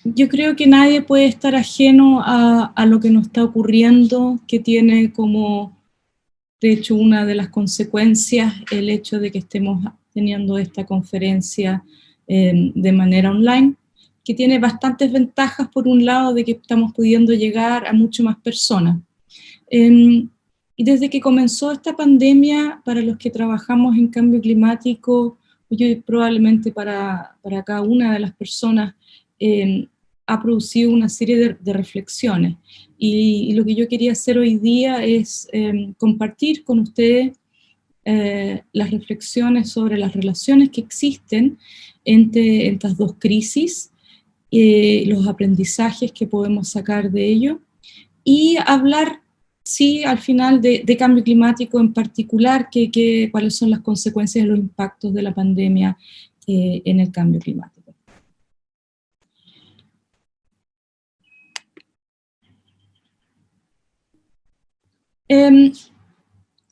Yo creo que nadie puede estar ajeno a lo que nos está ocurriendo, que tiene como, de hecho, una de las consecuencias el hecho de que estemos teniendo esta conferencia de manera online, que tiene bastantes ventajas, por un lado, de que estamos pudiendo llegar a mucho más personas. Y desde que comenzó esta pandemia, para los que trabajamos en cambio climático, yo probablemente para cada una de las personas, ha producido una serie de reflexiones. Y lo que yo quería hacer hoy día es compartir con ustedes las reflexiones sobre las relaciones que existen entre estas dos crisis, los aprendizajes que podemos sacar de ello, y hablar, sí, al final de cambio climático en particular, cuáles son las consecuencias y los impactos de la pandemia en el cambio climático.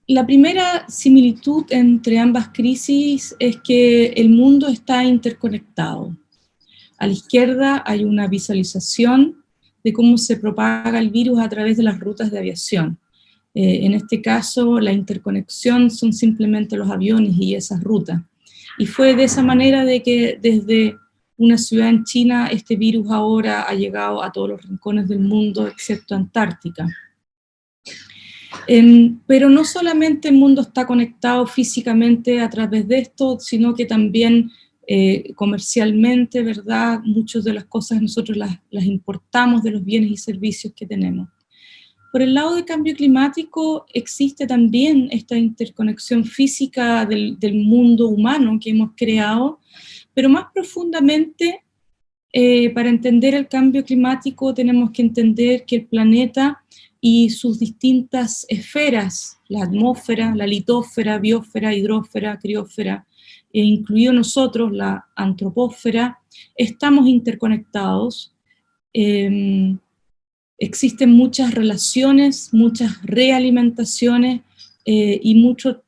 La primera similitud entre ambas crisis es que el mundo está interconectado. A la izquierda hay una visualización de cómo se propaga el virus a través de las rutas de aviación. En este caso, la interconexión son simplemente los aviones y esas rutas. Y fue de esa manera de que desde una ciudad en China, este virus ahora ha llegado a todos los rincones del mundo, excepto Antártica. Pero no solamente el mundo está conectado físicamente a través de esto, sino que también comercialmente, ¿verdad? Muchas de las cosas nosotros las importamos de los bienes y servicios que tenemos. Por el lado del cambio climático existe también esta interconexión física del mundo humano que hemos creado, pero más profundamente, para entender el cambio climático tenemos que entender que el planeta y sus distintas esferas, la atmósfera, la litósfera, biosfera, hidrósfera, criósfera, incluido nosotros, la antropósfera, estamos interconectados. Existen muchas relaciones, muchas realimentaciones y mucho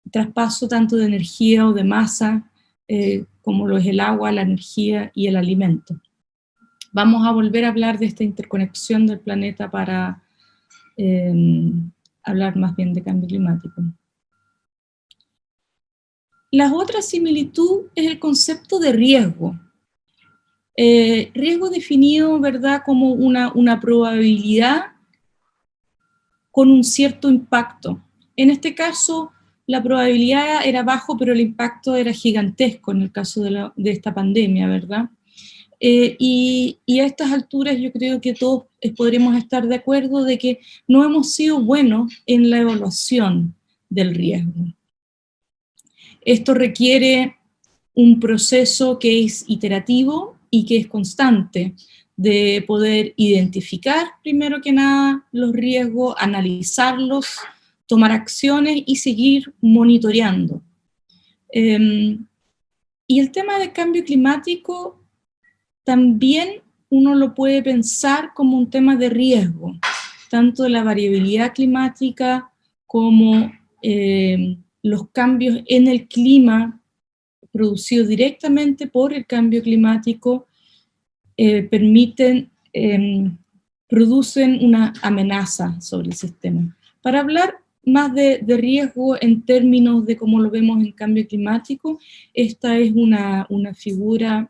traspaso tanto de energía o de masa como lo es el agua, la energía y el alimento. Vamos a volver a hablar de esta interconexión del planeta para hablar más bien de cambio climático. La otra similitud es el concepto de riesgo. Riesgo definido, ¿verdad?, como una probabilidad con un cierto impacto. En este caso, la probabilidad era bajo, pero el impacto era gigantesco en el caso de esta pandemia, ¿verdad? Y a estas alturas yo creo que todos podremos estar de acuerdo de que no hemos sido buenos en la evaluación del riesgo. Esto requiere un proceso que es iterativo y que es constante, de poder identificar, primero que nada, los riesgos, analizarlos, tomar acciones y seguir monitoreando. Y el tema del cambio climático también uno lo puede pensar como un tema de riesgo, tanto la variabilidad climática como los cambios en el clima producidos directamente por el cambio climático producen una amenaza sobre el sistema. Para hablar más de riesgo en términos de cómo lo vemos en cambio climático, esta es una figura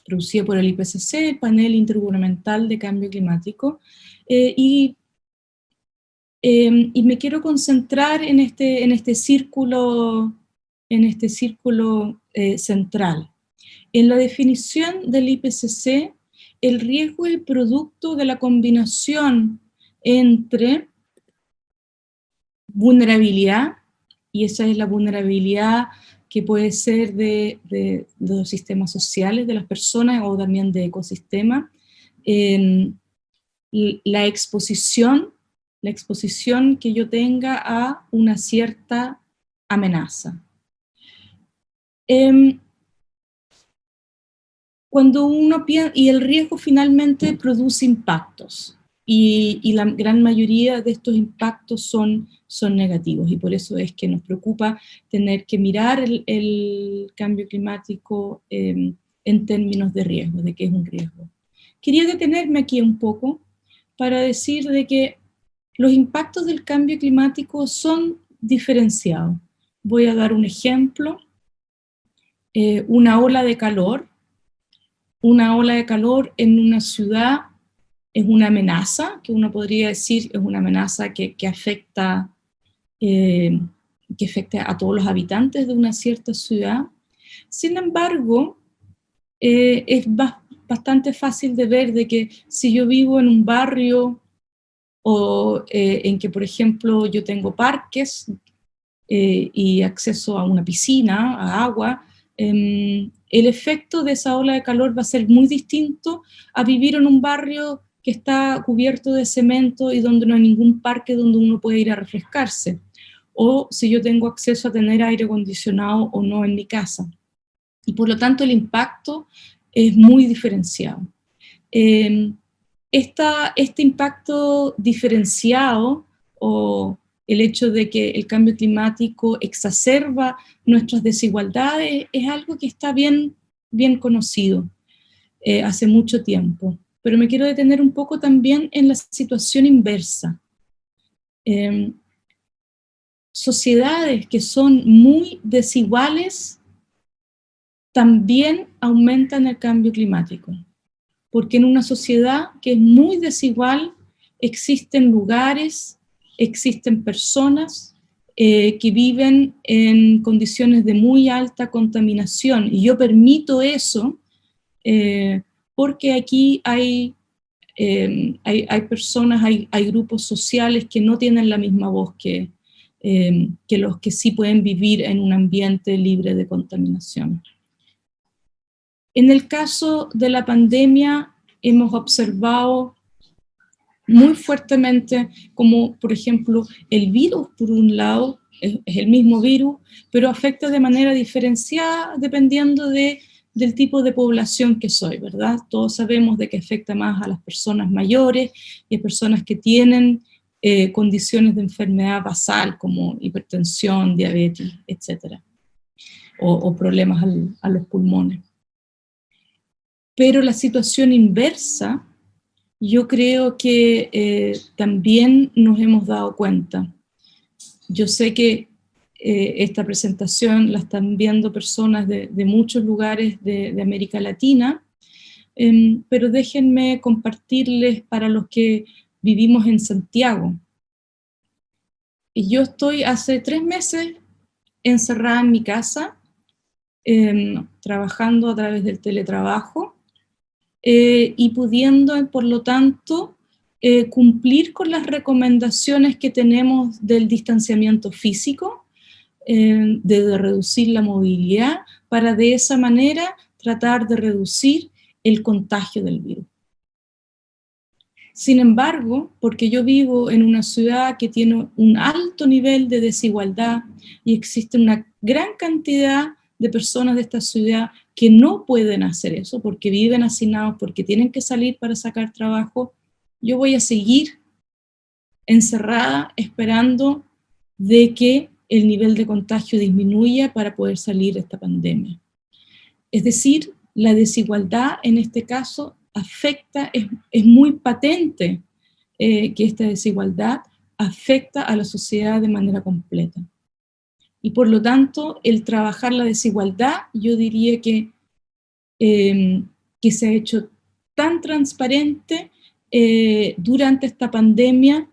producida por el IPCC, el Panel Intergubernamental de Cambio Climático, y me quiero concentrar en este círculo central. En la definición del IPCC, el riesgo es el producto de la combinación entre vulnerabilidad, y esa es la vulnerabilidad que puede ser de los sistemas sociales, de las personas o también de ecosistemas, la exposición que yo tenga a una cierta amenaza. Cuando uno piensa, y el riesgo finalmente produce impactos, y la gran mayoría de estos impactos son negativos, y por eso es que nos preocupa tener que mirar el cambio climático en términos de riesgo, de qué es un riesgo. Quería detenerme aquí un poco para decir de que los impactos del cambio climático son diferenciados. Voy a dar un ejemplo. Una ola de calor. Una ola de calor en una ciudad es una amenaza, que uno podría decir es una amenaza que afecta a todos los habitantes de una cierta ciudad. Sin embargo, es bastante fácil de ver de que si yo vivo en un barrio o en que, por ejemplo, yo tengo parques y acceso a una piscina, a agua, el efecto de esa ola de calor va a ser muy distinto a vivir en un barrio que está cubierto de cemento y donde no hay ningún parque donde uno puede ir a refrescarse, o si yo tengo acceso a tener aire acondicionado o no en mi casa. Y por lo tanto el impacto es muy diferenciado. Este impacto diferenciado o el hecho de que el cambio climático exacerba nuestras desigualdades es algo que está bien conocido hace mucho tiempo. Pero me quiero detener un poco también en la situación inversa. Sociedades que son muy desiguales también aumentan el cambio climático, porque en una sociedad que es muy desigual existen lugares, existen personas que viven en condiciones de muy alta contaminación, y yo permito eso porque aquí hay personas, hay grupos sociales que no tienen la misma voz que los que sí pueden vivir en un ambiente libre de contaminación. En el caso de la pandemia, hemos observado muy fuertemente como, por ejemplo, el virus, por un lado, es el mismo virus, pero afecta de manera diferenciada dependiendo del tipo de población que soy, ¿verdad? Todos sabemos de que afecta más a las personas mayores y a personas que tienen condiciones de enfermedad basal como hipertensión, diabetes, etc. O problemas a los pulmones. Pero la situación inversa, yo creo que también nos hemos dado cuenta. Yo sé que esta presentación la están viendo personas de muchos lugares de América Latina, pero déjenme compartirles para los que vivimos en Santiago. Yo estoy hace 3 meses encerrada en mi casa, trabajando a través del teletrabajo, y pudiendo, por lo tanto, cumplir con las recomendaciones que tenemos del distanciamiento físico, de reducir la movilidad, para de esa manera tratar de reducir el contagio del virus. Sin embargo, porque yo vivo en una ciudad que tiene un alto nivel de desigualdad y existe una gran cantidad de personas de esta ciudad que no pueden hacer eso porque viven hacinados, porque tienen que salir para sacar trabajo, yo voy a seguir encerrada esperando de que el nivel de contagio disminuya para poder salir de esta pandemia. Es decir, la desigualdad en este caso afecta, es muy patente que esta desigualdad afecta a la sociedad de manera completa. Y por lo tanto, el trabajar la desigualdad, yo diría que se ha hecho tan transparente durante esta pandemia,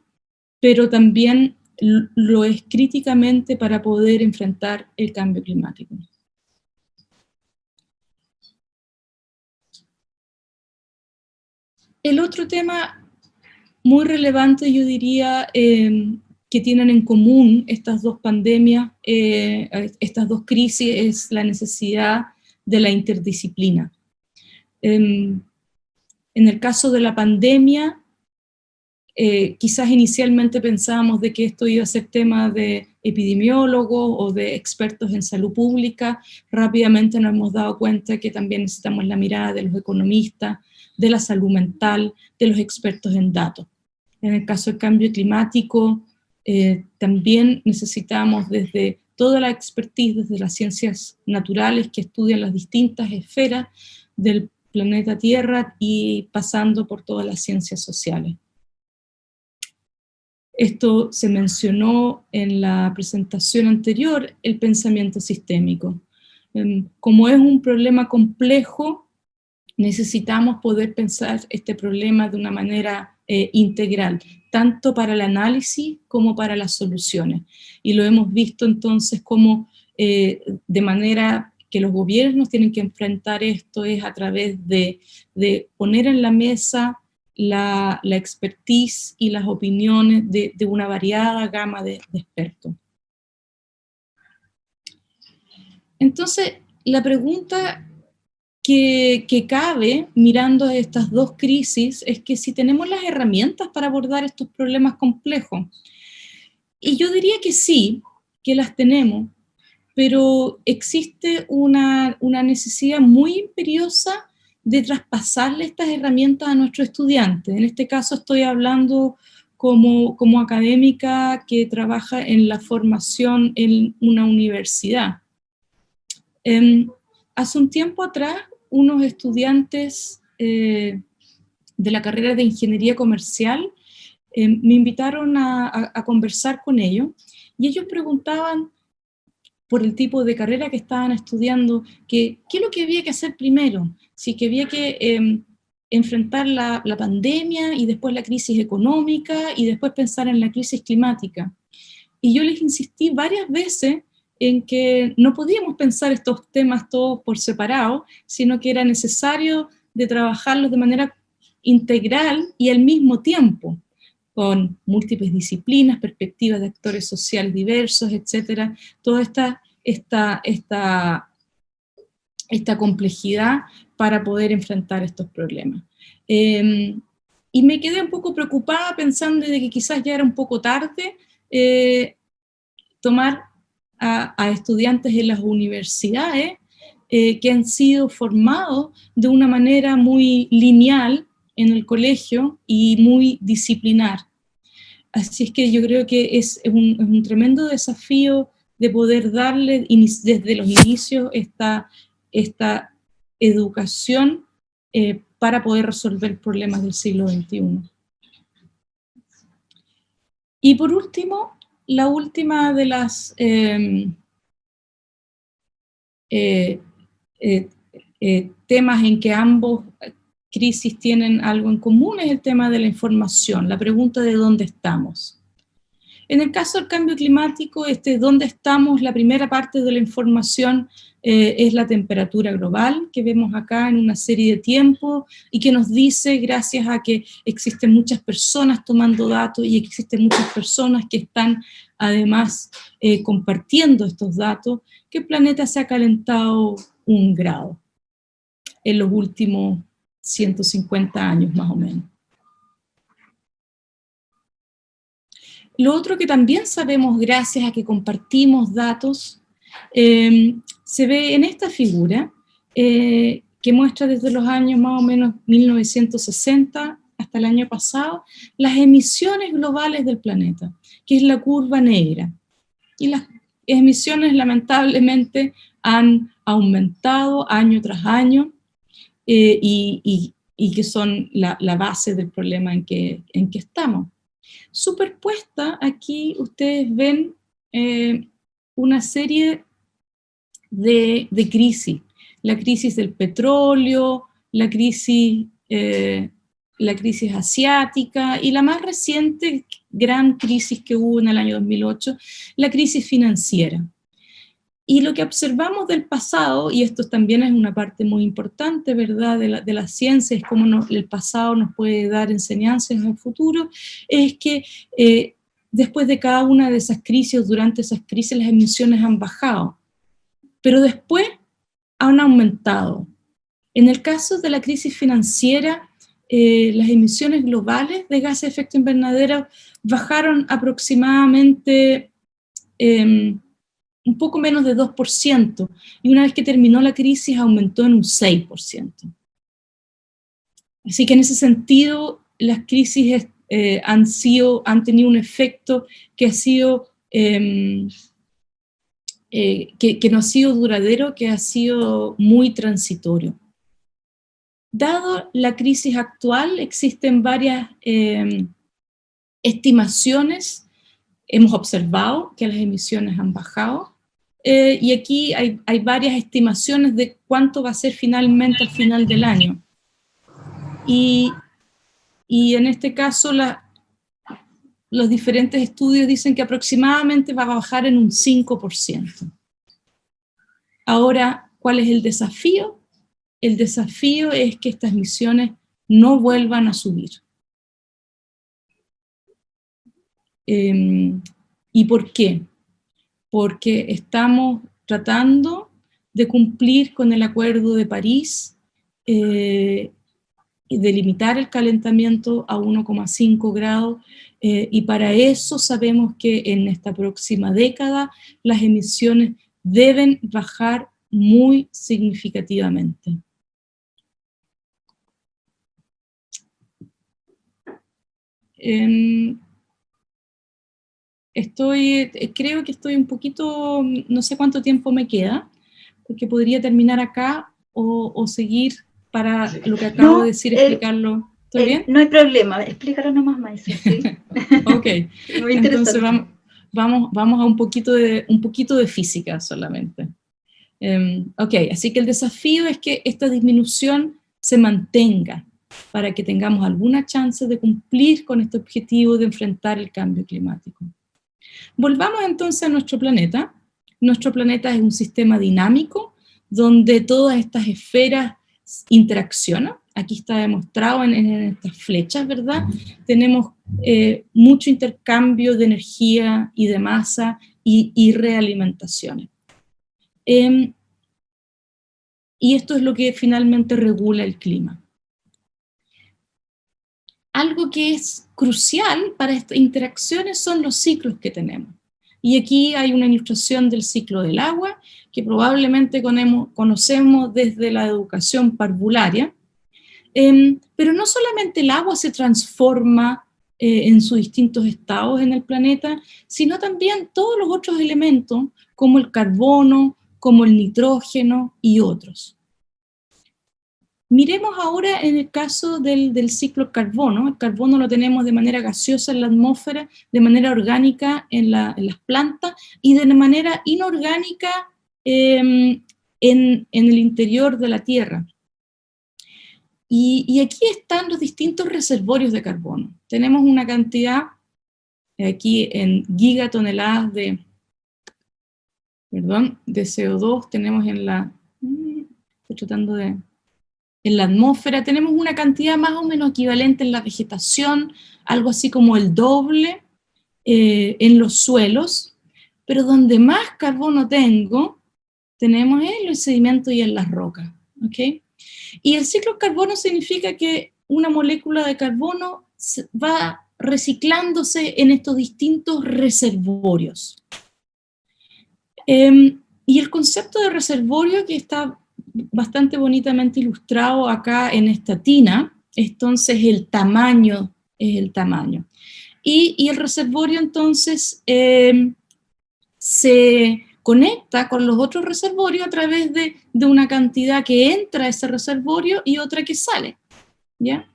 pero también lo es críticamente para poder enfrentar el cambio climático. El otro tema muy relevante, yo diría, que tienen en común estas dos pandemias, estas dos crisis, es la necesidad de la interdisciplina. En el caso de la pandemia, quizás inicialmente pensábamos de que esto iba a ser tema de epidemiólogos o de expertos en salud pública. Rápidamente nos hemos dado cuenta que también necesitamos la mirada de los economistas, de la salud mental, de los expertos en datos. En el caso del cambio climático, también necesitamos desde toda la expertise desde las ciencias naturales que estudian las distintas esferas del planeta Tierra y pasando por todas las ciencias sociales. Esto se mencionó en la presentación anterior, el pensamiento sistémico. Como es un problema complejo, necesitamos poder pensar este problema de una manera integral, tanto para el análisis como para las soluciones. Y lo hemos visto entonces como de manera que los gobiernos tienen que enfrentar esto es a través de poner en la mesa la expertise y las opiniones de una variada gama de expertos. Entonces, la pregunta que cabe mirando estas dos crisis es que si tenemos las herramientas para abordar estos problemas complejos. Y yo diría que sí, que las tenemos, pero existe una necesidad muy imperiosa de traspasarle estas herramientas a nuestros estudiantes. En este caso estoy hablando como académica que trabaja en la formación en una universidad. Hace un tiempo atrás, unos estudiantes de la carrera de Ingeniería Comercial me invitaron a conversar con ellos, y ellos preguntaban por el tipo de carrera que estaban estudiando, qué es lo que había que hacer primero, si que había que enfrentar la pandemia y después la crisis económica y después pensar en la crisis climática. Y yo les insistí varias veces en que no podíamos pensar estos temas todos por separado, sino que era necesario de trabajarlos de manera integral y al mismo tiempo, con múltiples disciplinas, perspectivas de actores sociales diversos, etcétera, toda esta complejidad para poder enfrentar estos problemas. Y me quedé un poco preocupada pensando de que quizás ya era un poco tarde tomar a estudiantes en las universidades que han sido formados de una manera muy lineal en el colegio y muy disciplinar. Así es que yo creo que es un tremendo desafío de poder darle desde los inicios esta educación para poder resolver problemas del siglo XXI. Y por último, la última de las temas en que ambos crisis tienen algo en común es el tema de la información, la pregunta de dónde estamos. En el caso del cambio climático, dónde estamos, la primera parte de la información es la temperatura global, que vemos acá en una serie de tiempos, y que nos dice, gracias a que existen muchas personas tomando datos y existen muchas personas que están además compartiendo estos datos, que el planeta se ha calentado 1 grado en los últimos 150 años más o menos. Lo otro que también sabemos gracias a que compartimos datos, se ve en esta figura, que muestra desde los años más o menos 1960 hasta el año pasado, las emisiones globales del planeta, que es la curva negra. Y las emisiones lamentablemente han aumentado año tras año, y que son la base del problema en que estamos. Superpuesta, aquí ustedes ven una serie de crisis. La crisis del petróleo, la crisis asiática y la más reciente gran crisis que hubo en el año 2008, la crisis financiera. Y lo que observamos del pasado, y esto también es una parte muy importante, ¿verdad?, de la ciencia, es cómo el pasado nos puede dar enseñanzas en el futuro, es que después de cada una de esas crisis, durante esas crisis, las emisiones han bajado, pero después han aumentado. En el caso de la crisis financiera, las emisiones globales de gases de efecto invernadero bajaron aproximadamente un poco menos de 2%, y una vez que terminó la crisis aumentó en un 6%. Así que en ese sentido, las crisis han tenido un efecto que ha sido que no ha sido duradero, que ha sido muy transitorio. Dado la crisis actual, existen varias estimaciones. Hemos observado que las emisiones han bajado, y aquí hay varias estimaciones de cuánto va a ser finalmente al final del año. Y en este caso los diferentes estudios dicen que aproximadamente va a bajar en un 5%. Ahora, ¿cuál es el desafío? El desafío es que estas emisiones no vuelvan a subir. ¿Y por qué? Porque estamos tratando de cumplir con el Acuerdo de París, y de limitar el calentamiento a 1,5 grados, y para eso sabemos que en esta próxima década las emisiones deben bajar muy significativamente. Creo que estoy un poquito, no sé cuánto tiempo me queda, porque podría terminar acá o seguir para lo que acabo de decir, explicarlo. ¿Estoy bien? No hay problema, explícalo nomás, Maisa, ¿sí? Ok, Muy interesante. entonces vamos a un poquito de física solamente. Ok, así que el desafío es que esta disminución se mantenga para que tengamos alguna chance de cumplir con este objetivo de enfrentar el cambio climático. Volvamos entonces a nuestro planeta. Nuestro planeta es un sistema dinámico donde todas estas esferas interaccionan. Aquí está demostrado en estas flechas, ¿verdad? Tenemos mucho intercambio de energía y de masa y realimentaciones. Y esto es lo que finalmente regula el clima. Algo que es crucial para estas interacciones son los ciclos que tenemos. Y aquí hay una ilustración del ciclo del agua, que probablemente conocemos desde la educación parvularia, pero no solamente el agua se transforma en sus distintos estados en el planeta, sino también todos los otros elementos, como el carbono, como el nitrógeno y otros. Miremos ahora en el caso del ciclo carbono. El carbono lo tenemos de manera gaseosa en la atmósfera, de manera orgánica en las plantas y de manera inorgánica en el interior de la Tierra. Y aquí están los distintos reservorios de carbono. Tenemos una cantidad, aquí en gigatoneladas de CO2, tenemos en la... Estoy tratando de... En la atmósfera tenemos una cantidad más o menos equivalente en la vegetación, algo así como el doble en los suelos, pero donde más carbono tenemos en los sedimentos y en las rocas, ¿ok? Y el ciclo carbono significa que una molécula de carbono va reciclándose en estos distintos reservorios. Y el concepto de reservorio, que está bastante bonitamente ilustrado acá en esta tina, entonces el tamaño es el tamaño. Y el reservorio entonces se conecta con los otros reservorios a través de una cantidad que entra a ese reservorio y otra que sale, ¿ya?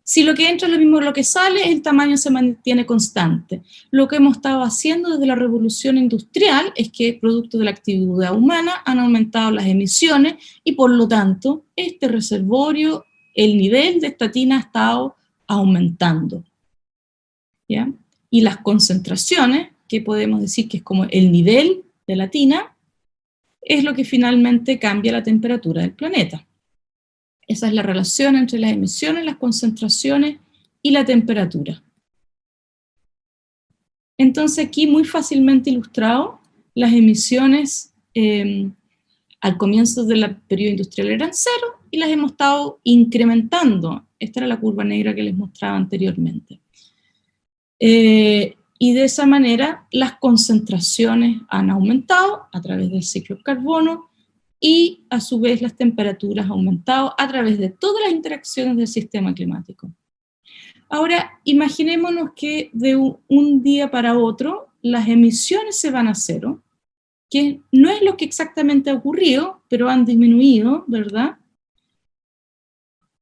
Si lo que entra es lo mismo que lo que sale, el tamaño se mantiene constante. Lo que hemos estado haciendo desde la revolución industrial es que, producto de la actividad humana, han aumentado las emisiones y, por lo tanto, este reservorio, el nivel de esta tina ha estado aumentando, ¿ya? Y las concentraciones, que podemos decir que es como el nivel de la tina, es lo que finalmente cambia la temperatura del planeta. Esa es la relación entre las emisiones, las concentraciones y la temperatura. Entonces aquí muy fácilmente ilustrado, las emisiones al comienzo del periodo industrial eran 0 y las hemos estado incrementando. Esta era la curva negra que les mostraba anteriormente. Y de esa manera las concentraciones han aumentado a través del ciclo del carbono, y a su vez las temperaturas han aumentado a través de todas las interacciones del sistema climático. Ahora, imaginémonos que de un día para otro las emisiones se van a 0 que no es lo que exactamente ha ocurrido, pero han disminuido, ¿verdad?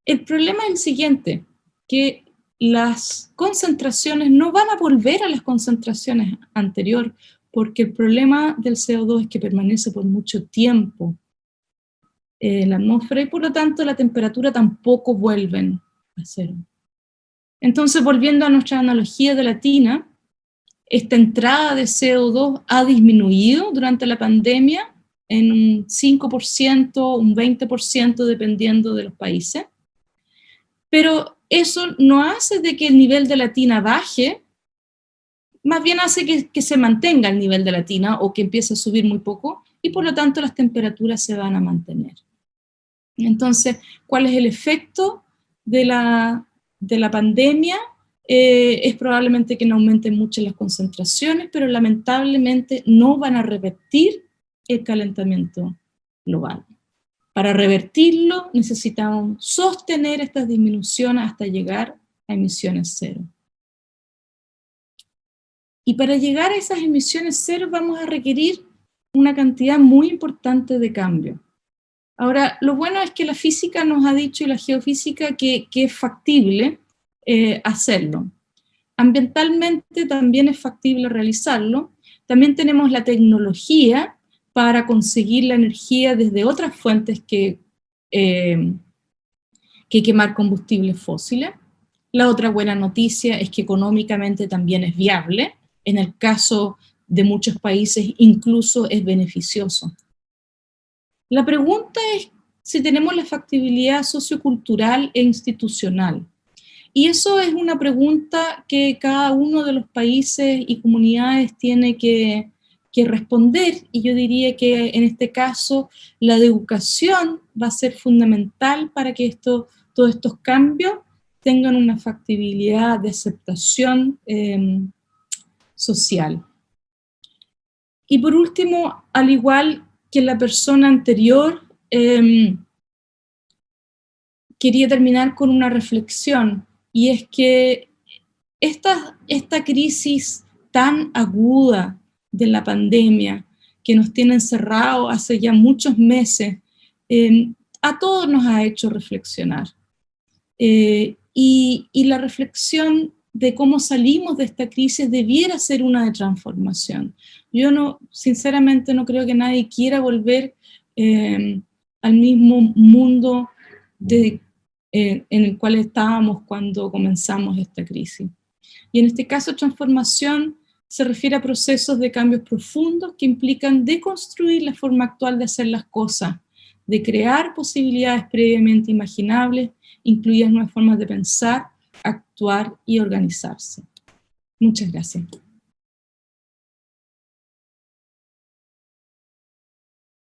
El problema es el siguiente, que las concentraciones no van a volver a las concentraciones anteriores, porque el problema del CO2 es que permanece por mucho tiempo en la atmósfera y por lo tanto la temperatura tampoco vuelve a cero. Entonces, volviendo a nuestra analogía de la tina, esta entrada de CO2 ha disminuido durante la pandemia en un 5%, un 20%, dependiendo de los países. Pero eso no hace de que el nivel de la tina baje, más bien hace que se mantenga el nivel de la tina o que empiece a subir muy poco y por lo tanto las temperaturas se van a mantener. Entonces, ¿cuál es el efecto de la pandemia? Es probablemente que no aumenten mucho las concentraciones, pero lamentablemente no van a revertir el calentamiento global. Para revertirlo necesitamos sostener estas disminuciones hasta llegar a emisiones cero. Y para llegar a esas emisiones cero vamos a requerir una cantidad muy importante de cambio. Ahora, lo bueno es que la física nos ha dicho y la geofísica que es factible hacerlo. Ambientalmente también es factible realizarlo. También tenemos la tecnología para conseguir la energía desde otras fuentes que quemar combustibles fósiles. La otra buena noticia es que económicamente también es viable. En el caso de muchos países incluso es beneficioso. La pregunta es si tenemos la factibilidad sociocultural e institucional. Y eso es una pregunta que cada uno de los países y comunidades tiene que responder, y yo diría que en este caso la educación va a ser fundamental para que todos estos cambios tengan una factibilidad de aceptación social. Y por último, al igual que la persona anterior, quería terminar con una reflexión, y es que esta crisis tan aguda de la pandemia, que nos tiene encerrados hace ya muchos meses, a todos nos ha hecho reflexionar. Y la reflexión de cómo salimos de esta crisis debiera ser una de transformación. Yo sinceramente no creo que nadie quiera volver al mismo mundo en el cual estábamos cuando comenzamos esta crisis. Y en este caso, transformación se refiere a procesos de cambios profundos que implican deconstruir la forma actual de hacer las cosas, de crear posibilidades previamente imaginables, incluidas nuevas formas de pensar, actuar y organizarse. Muchas gracias.